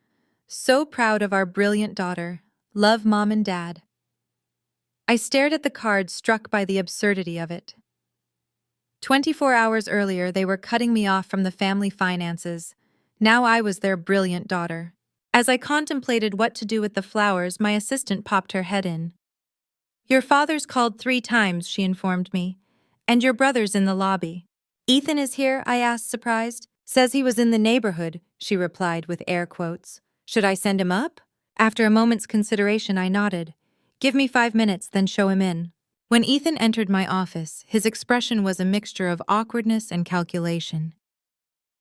So proud of our brilliant daughter. Love, Mom and Dad. I stared at the card, struck by the absurdity of it. 24 hours earlier, they were cutting me off from the family finances. Now I was their brilliant daughter. As I contemplated what to do with the flowers, my assistant popped her head in. Your father's called 3 times, she informed me. And your brother's in the lobby. Ethan is here, I asked, surprised. Says he was in the neighborhood, she replied with air quotes. Should I send him up? After a moment's consideration, I nodded. Give me 5 minutes, then show him in. When Ethan entered my office, his expression was a mixture of awkwardness and calculation.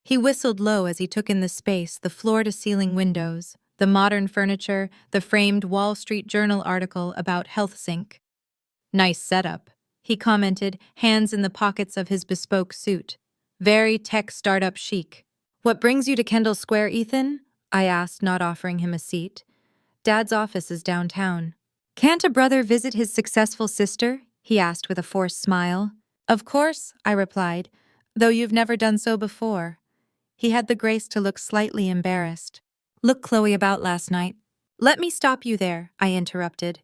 He whistled low as he took in the space, the floor-to-ceiling windows, the modern furniture, the framed Wall Street Journal article about HealthSync. Nice setup, he commented, hands in the pockets of his bespoke suit. Very tech startup chic. What brings you to Kendall Square, Ethan? I asked, not offering him a seat. Dad's office is downtown. Can't a brother visit his successful sister? He asked with a forced smile. Of course, I replied, though you've never done so before. He had the grace to look slightly embarrassed. Look Chloe about last night. Let me stop you there, I interrupted.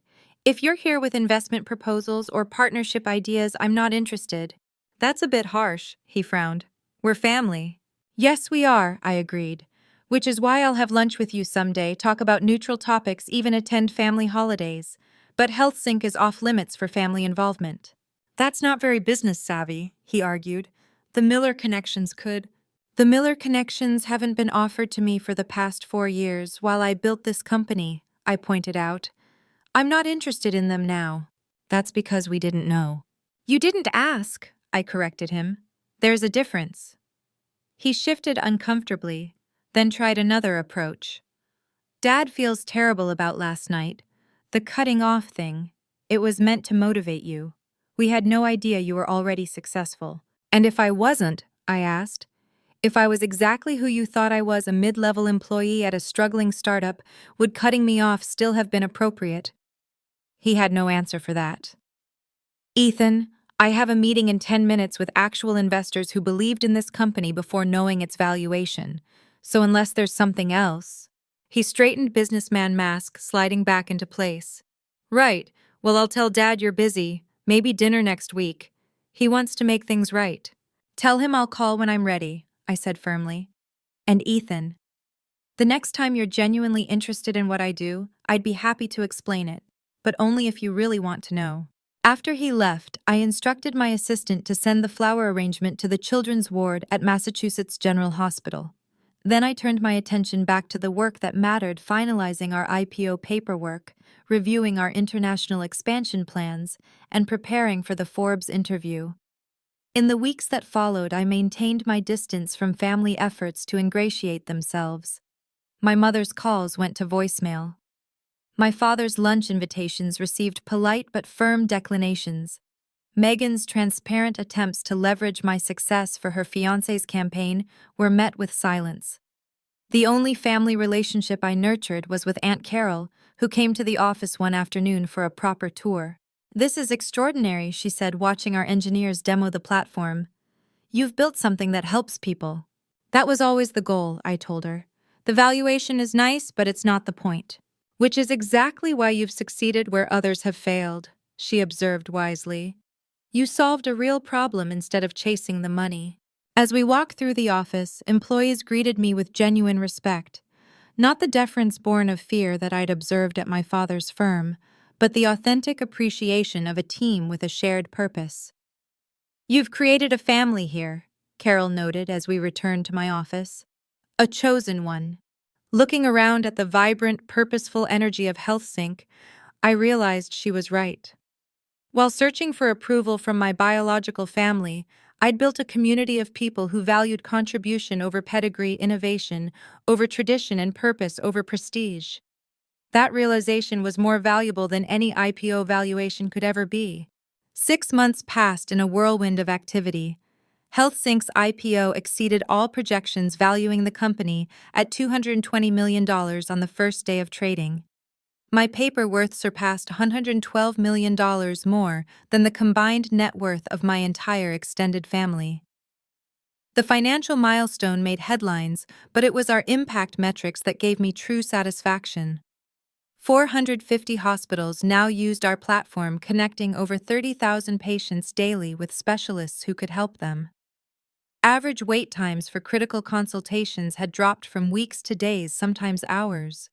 If you're here with investment proposals or partnership ideas, I'm not interested. That's a bit harsh, he frowned. We're family. Yes, we are, I agreed. Which is why I'll have lunch with you someday, talk about neutral topics, even attend family holidays. But HealthSync is off limits for family involvement. That's not very business savvy, he argued. The Miller connections could. The Miller connections haven't been offered to me for the past 4 years while I built this company, I pointed out. I'm not interested in them now. That's because we didn't know. You didn't ask, I corrected him. There's a difference. He shifted uncomfortably, then tried another approach. Dad feels terrible about last night. The cutting off thing. It was meant to motivate you. We had no idea you were already successful. And if I wasn't, I asked, if I was exactly who you thought I was, a mid-level employee at a struggling startup, would cutting me off still have been appropriate? He had no answer for that. Ethan, I have a meeting in 10 minutes with actual investors who believed in this company before knowing its valuation. So unless there's something else... He straightened businessman mask, sliding back into place. Right. Well, I'll tell Dad you're busy. Maybe dinner next week. He wants to make things right. Tell him I'll call when I'm ready, I said firmly. And Ethan, the next time you're genuinely interested in what I do, I'd be happy to explain it, but only if you really want to know. After he left, I instructed my assistant to send the flower arrangement to the children's ward at Massachusetts General Hospital. Then I turned my attention back to the work that mattered, finalizing our IPO paperwork, reviewing our international expansion plans, and preparing for the Forbes interview. In the weeks that followed, I maintained my distance from family efforts to ingratiate themselves. My mother's calls went to voicemail. My father's lunch invitations received polite but firm declinations. Megan's transparent attempts to leverage my success for her fiancé's campaign were met with silence. The only family relationship I nurtured was with Aunt Carol, who came to the office one afternoon for a proper tour. "This is extraordinary," she said, watching our engineers demo the platform. "You've built something that helps people." "That was always the goal," I told her. "The valuation is nice, but it's not the point." "Which is exactly why you've succeeded where others have failed," she observed wisely. "You solved a real problem instead of chasing the money." As we walked through the office, employees greeted me with genuine respect. Not the deference born of fear that I'd observed at my father's firm, but the authentic appreciation of a team with a shared purpose. "You've created a family here," Carol noted as we returned to my office. "A chosen one." Looking around at the vibrant, purposeful energy of HealthSync, I realized she was right. While searching for approval from my biological family, I'd built a community of people who valued contribution over pedigree, innovation over tradition, and purpose over prestige. That realization was more valuable than any IPO valuation could ever be. 6 months passed in a whirlwind of activity. HealthSync's IPO exceeded all projections, valuing the company at $220 million on the first day of trading. My paper worth surpassed $112 million more than the combined net worth of my entire extended family. The financial milestone made headlines, but it was our impact metrics that gave me true satisfaction. 450 hospitals now used our platform, connecting over 30,000 patients daily with specialists who could help them. Average wait times for critical consultations had dropped from weeks to days, sometimes hours.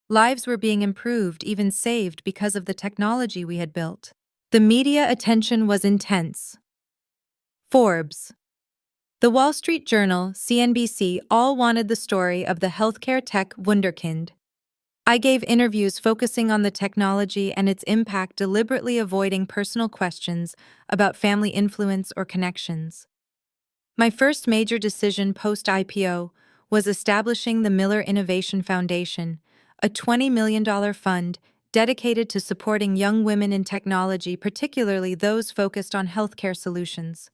Lives were being improved, even saved, because of the technology we had built. The media attention was intense. Forbes, The Wall Street Journal, CNBC all wanted the story of the healthcare tech wunderkind. I gave interviews focusing on the technology and its impact, deliberately avoiding personal questions about family influence or connections. My first major decision post-IPO was establishing the Miller Innovation Foundation, a $20 million fund dedicated to supporting young women in technology, particularly those focused on healthcare solutions.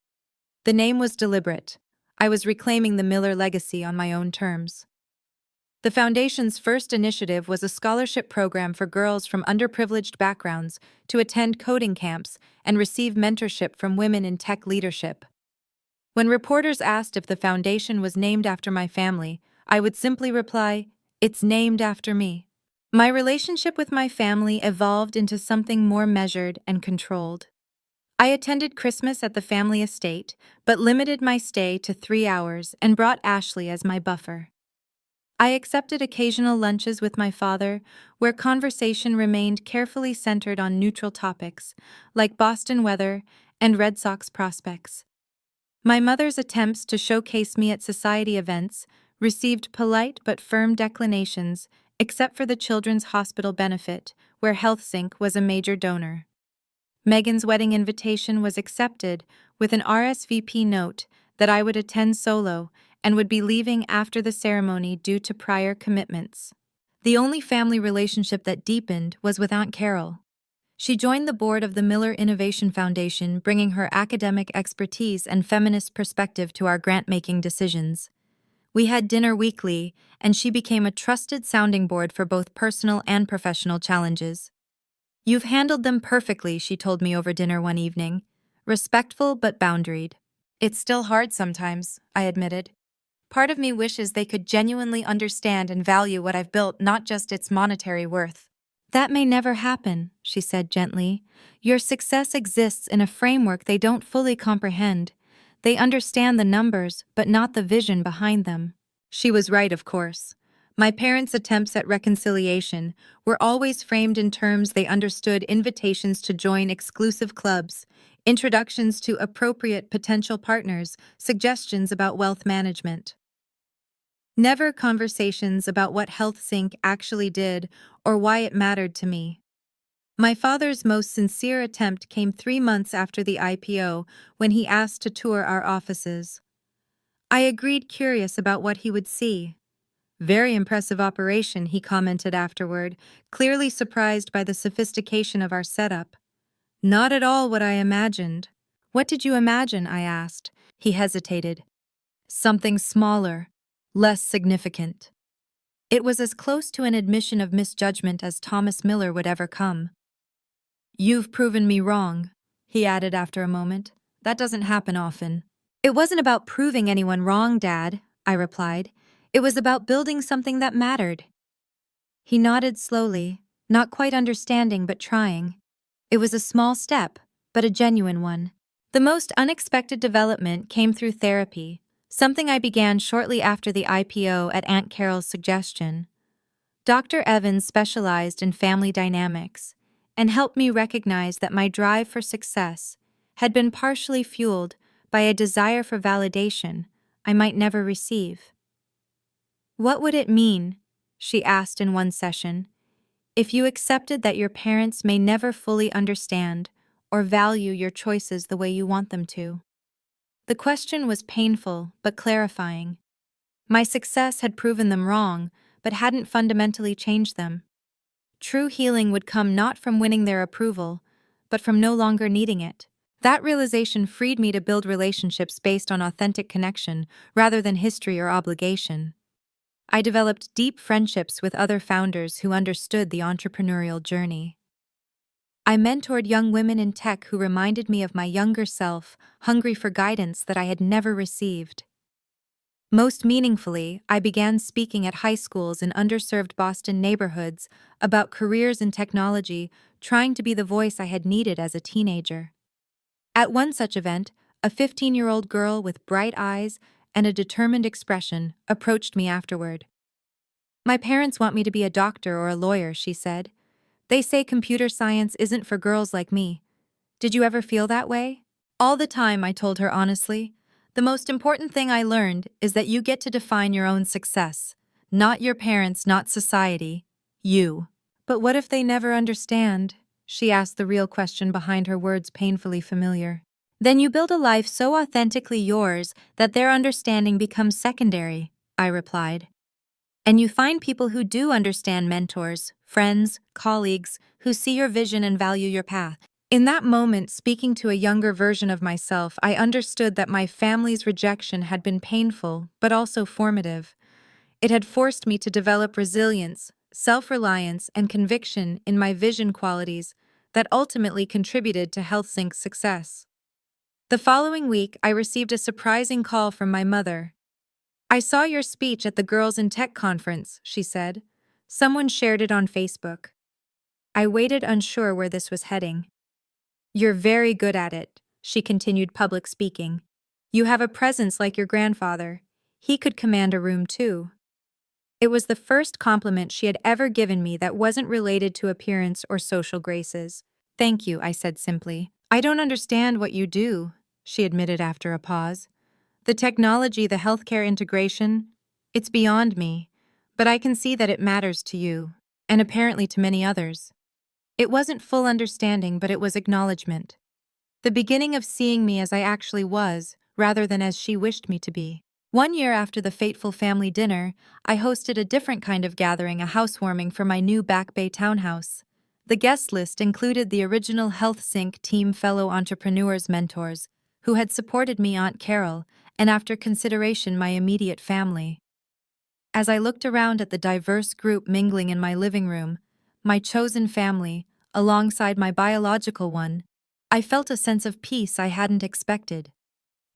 The name was deliberate. I was reclaiming the Miller legacy on my own terms. The foundation's first initiative was a scholarship program for girls from underprivileged backgrounds to attend coding camps and receive mentorship from women in tech leadership. When reporters asked if the foundation was named after my family, I would simply reply, "It's named after me." My relationship with my family evolved into something more measured and controlled. I attended Christmas at the family estate, but limited my stay to 3 hours and brought Ashley as my buffer. I accepted occasional lunches with my father, where conversation remained carefully centered on neutral topics, like Boston weather and Red Sox prospects. My mother's attempts to showcase me at society events received polite but firm declinations, except for the Children's Hospital benefit, where HealthSync was a major donor. Megan's wedding invitation was accepted with an RSVP note that I would attend solo and would be leaving after the ceremony due to prior commitments. The only family relationship that deepened was with Aunt Carol. She joined the board of the Miller Innovation Foundation, bringing her academic expertise and feminist perspective to our grant-making decisions. We had dinner weekly, and she became a trusted sounding board for both personal and professional challenges. "You've handled them perfectly," she told me over dinner one evening. "Respectful but boundaried." "It's still hard sometimes," I admitted. "Part of me wishes they could genuinely understand and value what I've built, not just its monetary worth." "That may never happen," she said gently. "Your success exists in a framework they don't fully comprehend. They understand the numbers, but not the vision behind them." She was right, of course. My parents' attempts at reconciliation were always framed in terms they understood: invitations to join exclusive clubs, introductions to appropriate potential partners, suggestions about wealth management. Never conversations about what HealthSync actually did or why it mattered to me. My father's most sincere attempt came 3 months after the IPO, when he asked to tour our offices. I agreed, curious about what he would see. "Very impressive operation," he commented afterward, clearly surprised by the sophistication of our setup. "Not at all what I imagined." "What did you imagine?" I asked. He hesitated. "Something smaller, less significant." It was as close to an admission of misjudgment as Thomas Miller would ever come. "You've proven me wrong," he added after a moment. "That doesn't happen often." "It wasn't about proving anyone wrong, Dad," I replied. "It was about building something that mattered." He nodded slowly, not quite understanding but trying. It was a small step, but a genuine one. The most unexpected development came through therapy, something I began shortly after the IPO at Aunt Carol's suggestion. Dr. Evans specialized in family dynamics and helped me recognize that my drive for success had been partially fueled by a desire for validation I might never receive. "What would it mean," she asked in one session, "if you accepted that your parents may never fully understand or value your choices the way you want them to?" The question was painful but clarifying. My success had proven them wrong, but hadn't fundamentally changed them. True healing would come not from winning their approval, but from no longer needing it. That realization freed me to build relationships based on authentic connection rather than history or obligation. I developed deep friendships with other founders who understood the entrepreneurial journey. I mentored young women in tech who reminded me of my younger self, hungry for guidance that I had never received. Most meaningfully, I began speaking at high schools in underserved Boston neighborhoods about careers in technology, trying to be the voice I had needed as a teenager. At one such event, a 15-year-old girl with bright eyes and a determined expression approached me afterward. "My parents want me to be a doctor or a lawyer," she said. "They say computer science isn't for girls like me. Did you ever feel that way?" "All the time," I told her honestly. "The most important thing I learned is that you get to define your own success. Not your parents, not society. You." "But what if they never understand?" She asked, the real question behind her words painfully familiar. "Then you build a life so authentically yours that their understanding becomes secondary," I replied. "And you find people who do understand: mentors, friends, colleagues, who see your vision and value your path." In that moment, speaking to a younger version of myself, I understood that my family's rejection had been painful, but also formative. It had forced me to develop resilience, self-reliance, and conviction in my vision qualities that ultimately contributed to HealthSync's success. The following week, I received a surprising call from my mother. "I saw your speech at the Girls in Tech conference," she said. "Someone shared it on Facebook." I waited, unsure where this was heading. "You're very good at it," she continued, public speaking. "You have a presence like your grandfather. He could command a room too." It was the first compliment she had ever given me that wasn't related to appearance or social graces. "Thank you," I said simply. "I don't understand what you do," she admitted after a pause. "The technology, the healthcare integration, it's beyond me, but I can see that it matters to you, and apparently to many others." It wasn't full understanding, but it was acknowledgement. The beginning of seeing me as I actually was, rather than as she wished me to be. One year after the fateful family dinner, I hosted a different kind of gathering, a housewarming for my new Back Bay townhouse. The guest list included the original HealthSync team, fellow entrepreneurs, mentors, who had supported me, Aunt Carol, and after consideration, my immediate family. As I looked around at the diverse group mingling in my living room, my chosen family, alongside my biological one, I felt a sense of peace I hadn't expected.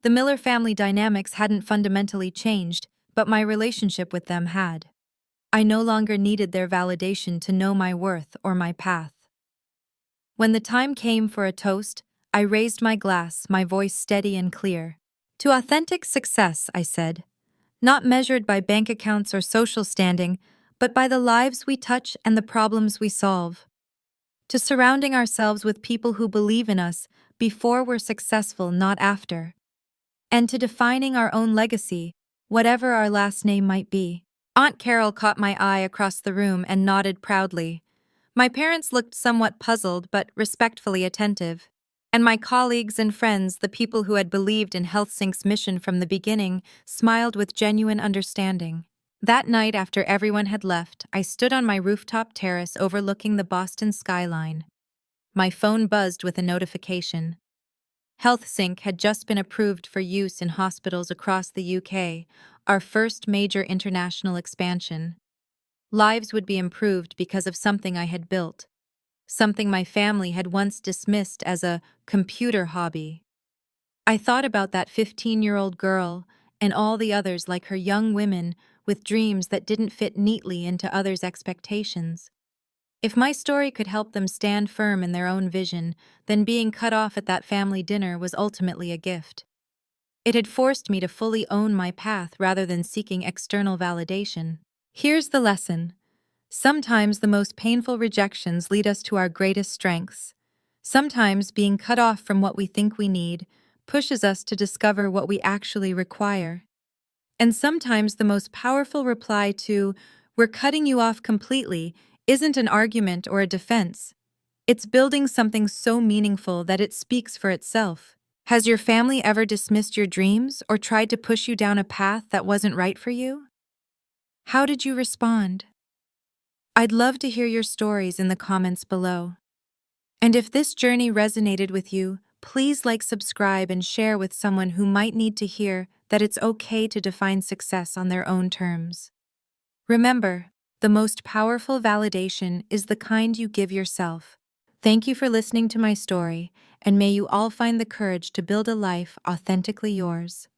The Miller family dynamics hadn't fundamentally changed, but my relationship with them had. I no longer needed their validation to know my worth or my path. When the time came for a toast, I raised my glass, my voice steady and clear. "To authentic success," I said. not measured by bank accounts or social standing, but by the lives we touch and the problems we solve. To surrounding ourselves with people who believe in us before we're successful, not after. And to defining our own legacy, whatever our last name might be. Aunt Carol caught my eye across the room and nodded proudly. My parents looked somewhat puzzled but respectfully attentive. And my colleagues and friends, the people who had believed in HealthSync's mission from the beginning, smiled with genuine understanding. That night, after everyone had left, I stood on my rooftop terrace overlooking the Boston skyline. My phone buzzed with a notification. HealthSync had just been approved for use in hospitals across the UK, our first major international expansion. Lives would be improved because of something I had built, something my family had once dismissed as a computer hobby. I thought about that 15-year-old girl and all the others like her, young women with dreams that didn't fit neatly into others' expectations. If my story could help them stand firm in their own vision, then being cut off at that family dinner was ultimately a gift. It had forced me to fully own my path rather than seeking external validation. Here's the lesson. Sometimes the most painful rejections lead us to our greatest strengths. Sometimes being cut off from what we think we need pushes us to discover what we actually require. And sometimes the most powerful reply to, "We're cutting you off completely," isn't an argument or a defense. It's building something so meaningful that it speaks for itself. Has your family ever dismissed your dreams or tried to push you down a path that wasn't right for you? How did you respond? I'd love to hear your stories in the comments below. And if this journey resonated with you, please like, subscribe, and share with someone who might need to hear that it's okay to define success on their own terms. Remember, the most powerful validation is the kind you give yourself. Thank you for listening to my story, and may you all find the courage to build a life authentically yours.